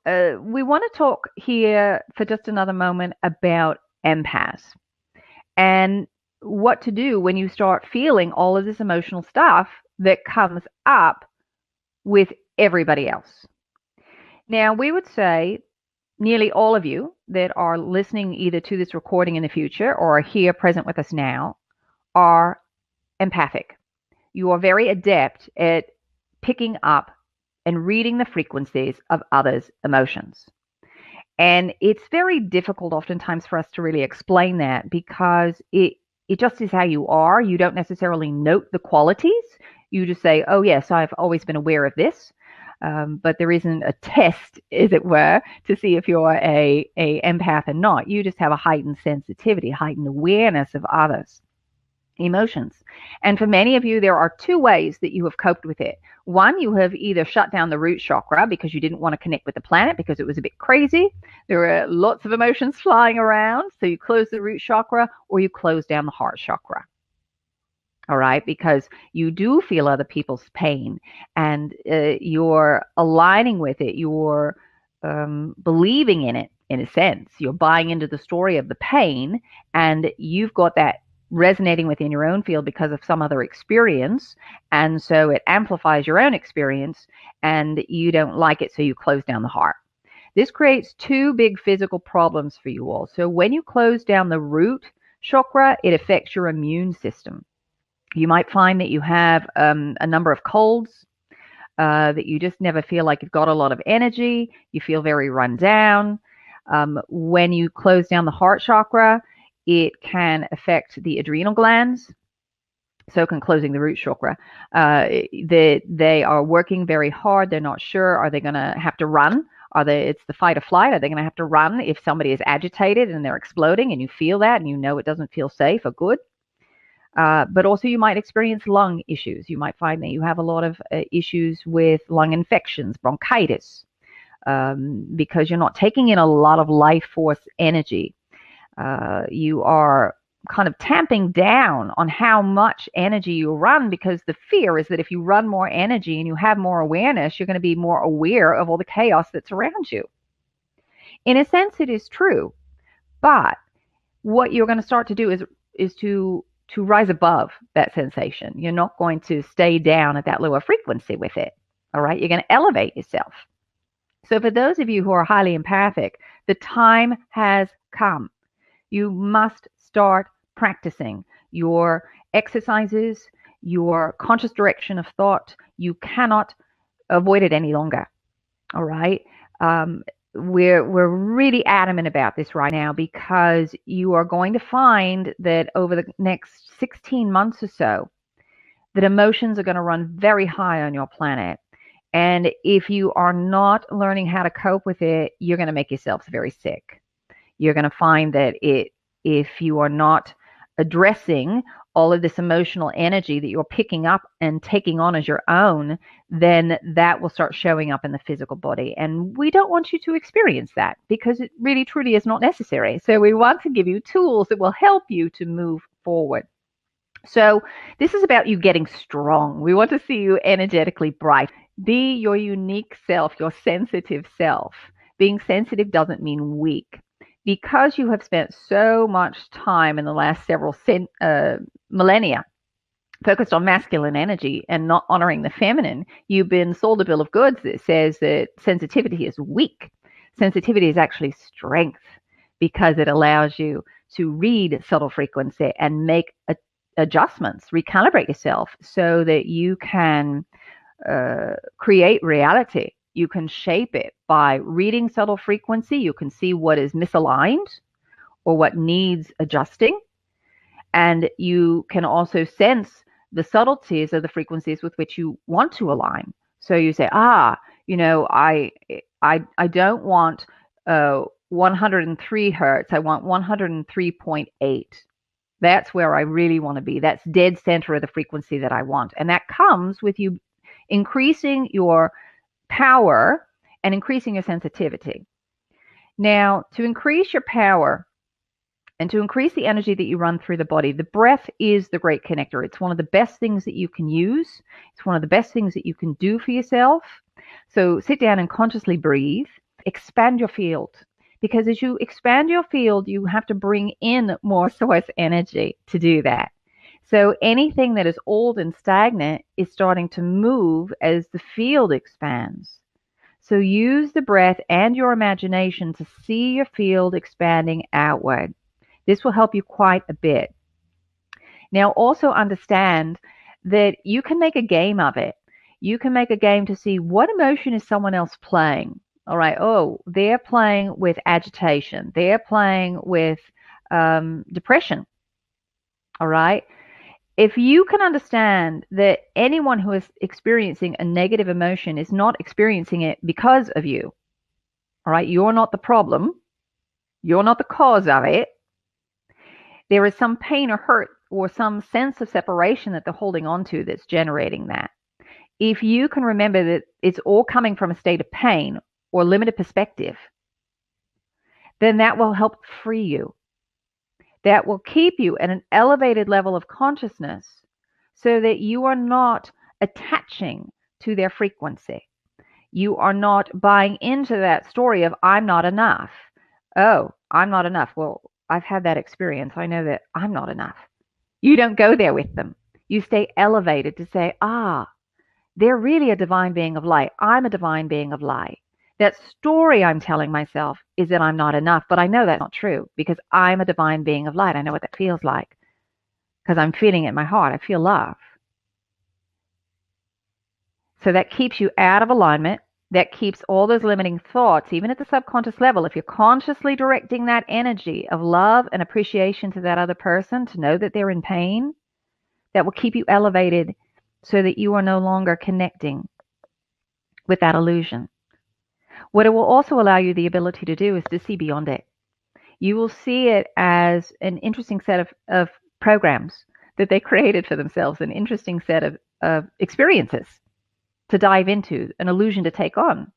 we want to talk here for just another moment about empaths and what to do when you start feeling all of this emotional stuff that comes up with everybody else. Now, we would say nearly all of you that are listening either to this recording in the future or are here present with us now are empathic. You are very adept at picking up and reading the frequencies of others' emotions. And it's very difficult oftentimes for us to really explain that because it just is how you are. You don't necessarily note the qualities. You just say, oh, yes, I've always been aware of this. But there isn't a test, as it were, to see if you're a empath or not. You just have a heightened sensitivity, heightened awareness of others' emotions. And for many of you, there are two ways that you have coped with it. One, you have either shut down the root chakra because you didn't want to connect with the planet because it was a bit crazy. There were lots of emotions flying around. So you close the root chakra or you close down the heart chakra. All right, because you do feel other people's pain and you're aligning with it. You're believing in it, in a sense. You're buying into the story of the pain, and you've got that resonating within your own field because of some other experience. And so it amplifies your own experience, and you don't like it, so you close down the heart. This creates two big physical problems for you all. So when you close down the root chakra, it affects your immune system. You might find that you have a number of colds, that you just never feel like you've got a lot of energy. You feel very run down. When you close down the heart chakra, it can affect the adrenal glands. So can closing the root chakra. They are working very hard. They're not sure. Are they going to have to run? It's the fight or flight. Are they going to have to run if somebody is agitated and they're exploding and you feel that and you know it doesn't feel safe or good? But also you might experience lung issues. You might find that you have a lot of issues with lung infections, bronchitis, because you're not taking in a lot of life force energy. You are kind of tamping down on how much energy you run because the fear is that if you run more energy and you have more awareness, you're going to be more aware of all the chaos that's around you. In a sense, it is true. But what you're going to start to do is to rise above that sensation. You're not going to stay down at that lower frequency with it. All right. You're going to elevate yourself. So for those of you who are highly empathic, the time has come. You must start practicing your exercises, your conscious direction of thought. You cannot avoid it any longer. All right. We're really adamant about this right now because you are going to find that over the next 16 months or so, that emotions are going to run very high on your planet. And if you are not learning how to cope with it, you're going to make yourselves very sick. You're going to find that if you are not addressing all of this emotional energy that you're picking up and taking on as your own, then that will start showing up in the physical body. And we don't want you to experience that because it really truly is not necessary. So we want to give you tools that will help you to move forward. So this is about you getting strong. We want to see you energetically bright. Be your unique self, your sensitive self. Being sensitive doesn't mean weak. Because you have spent so much time in the last several millennia focused on masculine energy and not honoring the feminine, you've been sold a bill of goods that says that sensitivity is weak. Sensitivity is actually strength because it allows you to read subtle frequency and make adjustments, recalibrate yourself so that you can create reality. You can shape it by reading subtle frequency. You can see what is misaligned or what needs adjusting. And you can also sense the subtleties of the frequencies with which you want to align. So you say, I don't want 103 hertz. I want 103.8. That's where I really want to be. That's dead center of the frequency that I want. And that comes with you increasing your power and increasing your sensitivity. Now, to increase your power and to increase the energy that you run through the body, the breath is the great connector. It's one of the best things that you can use. It's one of the best things that you can do for yourself. So sit down and consciously breathe. expand your field. Because as you expand your field, you have to bring in more source energy to do that. So anything that is old and stagnant is starting to move as the field expands. So use the breath and your imagination to see your field expanding outward. This will help you quite a bit. Now also understand that you can make a game of it. You can make a game to see what emotion is someone else playing. All right. Oh, they're playing with agitation. They're playing with depression. All right. If you can understand that anyone who is experiencing a negative emotion is not experiencing it because of you, all right, you're not the problem. You're not the cause of it. There is some pain or hurt or some sense of separation that they're holding on to that's generating that. If you can remember that it's all coming from a state of pain or limited perspective, then that will help free you. That will keep you at an elevated level of consciousness so that you are not attaching to their frequency. You are not buying into that story of, I'm not enough. Oh, I'm not enough. Well, I've had that experience. I know that I'm not enough. You don't go there with them. You stay elevated to say, they're really a divine being of light. I'm a divine being of light. That story I'm telling myself is that I'm not enough, but I know that's not true because I'm a divine being of light. I know what that feels like because I'm feeling it in my heart. I feel love. So that keeps you out of alignment. That keeps all those limiting thoughts, even at the subconscious level. If you're consciously directing that energy of love and appreciation to that other person to know that they're in pain, that will keep you elevated so that you are no longer connecting with that illusion. What it will also allow you the ability to do is to see beyond it. You will see it as an interesting set of programs that they created for themselves, an interesting set of experiences to dive into, an illusion to take on.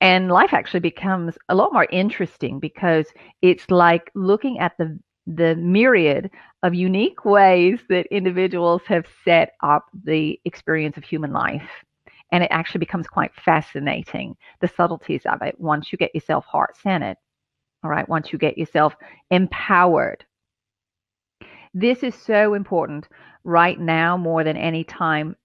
And life actually becomes a lot more interesting because it's like looking at the myriad of unique ways that individuals have set up the experience of human life. And it actually becomes quite fascinating, the subtleties of it, once you get yourself heart-centered, all right, once you get yourself empowered. This is so important right now more than any time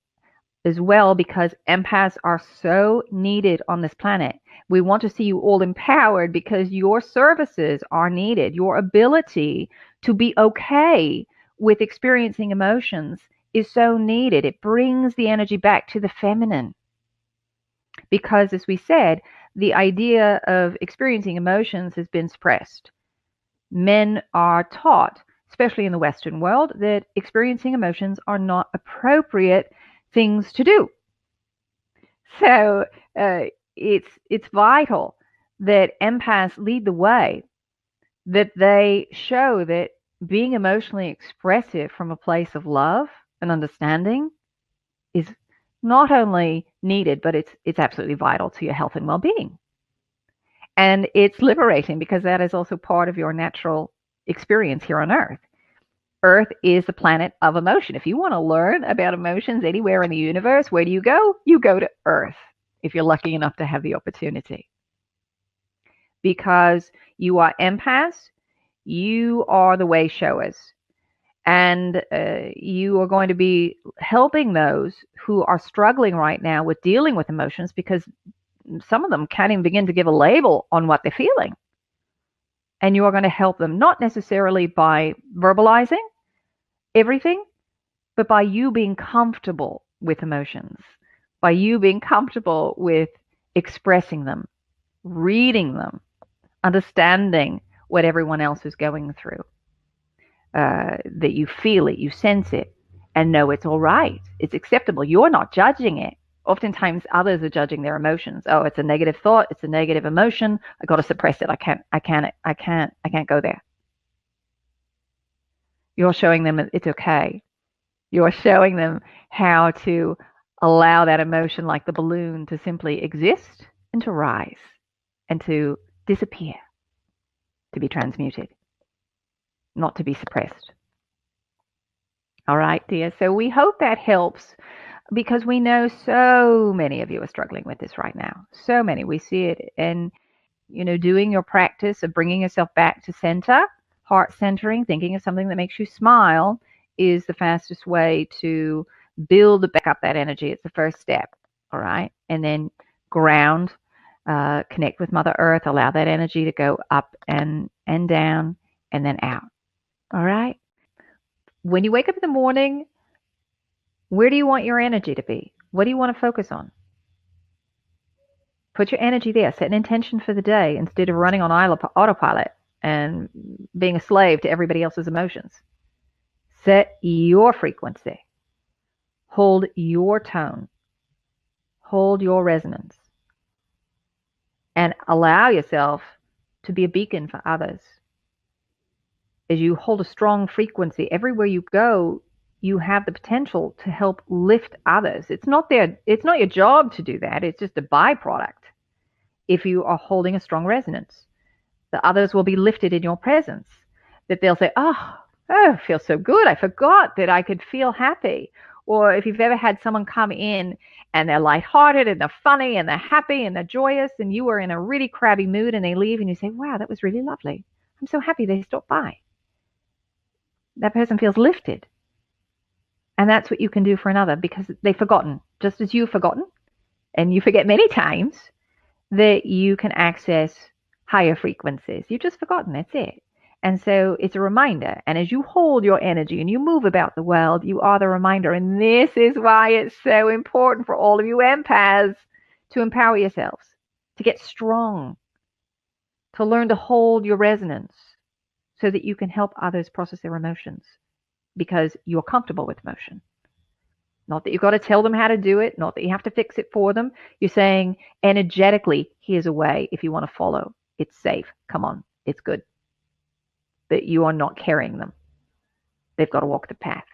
as well because empaths are so needed on this planet. We want to see you all empowered because your services are needed. Your ability to be okay with experiencing emotions is so needed. It brings the energy back to the feminine. Because, as we said, the idea of experiencing emotions has been suppressed. Men are taught, especially in the Western world, that experiencing emotions are not appropriate things to do. So it's vital that empaths lead the way, that they show that being emotionally expressive from a place of love and understanding is not only needed, but it's absolutely vital to your health and well-being. And it's liberating because that is also part of your natural experience here on Earth. Earth is the planet of emotion. If you want to learn about emotions anywhere in the universe, where do you go? You go to Earth, if you're lucky enough to have the opportunity. Because you are empaths, you are the way showers. And you are going to be helping those who are struggling right now with dealing with emotions because some of them can't even begin to give a label on what they're feeling. And you are going to help them, not necessarily by verbalizing everything, but by you being comfortable with emotions, by you being comfortable with expressing them, reading them, understanding what everyone else is going through. That you feel it, you sense it, and know it's all right. It's acceptable. You're not judging it. Oftentimes others are judging their emotions. Oh, it's a negative thought. It's a negative emotion. I got to suppress it. I can't go there. You're showing them it's okay. You're showing them how to allow that emotion like the balloon to simply exist and to rise and to disappear, to be transmuted, not to be suppressed. All right, dear. So we hope that helps because we know so many of you are struggling with this right now. So many. We see it. And doing your practice of bringing yourself back to center, heart centering, thinking of something that makes you smile is the fastest way to build back up that energy. It's the first step. All right. And then ground, connect with Mother Earth, allow that energy to go up and down and then out. All right. When you wake up in the morning, where do you want your energy to be? What do you want to focus on? Put your energy there. Set an intention for the day instead of running on autopilot and being a slave to everybody else's emotions. Set your frequency. Hold your tone. Hold your resonance. And allow yourself to be a beacon for others. As you hold a strong frequency, everywhere you go, you have the potential to help lift others. It's not your job to do that. It's just a byproduct. If you are holding a strong resonance, the others will be lifted in your presence. That they'll say, oh, it feels so good. I forgot that I could feel happy. Or if you've ever had someone come in and they're lighthearted and they're funny and they're happy and they're joyous and you were in a really crabby mood and they leave and you say, wow, that was really lovely. I'm so happy they stopped by. That person feels lifted. And that's what you can do for another because they've forgotten, just as you've forgotten, and you forget many times that you can access higher frequencies. You've just forgotten, that's it. And so it's a reminder. And as you hold your energy and you move about the world, you are the reminder. And this is why it's so important for all of you empaths to empower yourselves, to get strong, to learn to hold your resonance so that you can help others process their emotions because you're comfortable with emotion. Not that you've got to tell them how to do it, not that you have to fix it for them. You're saying energetically, here's a way if you want to follow. It's safe. Come on. It's good. But you are not carrying them. They've got to walk the path.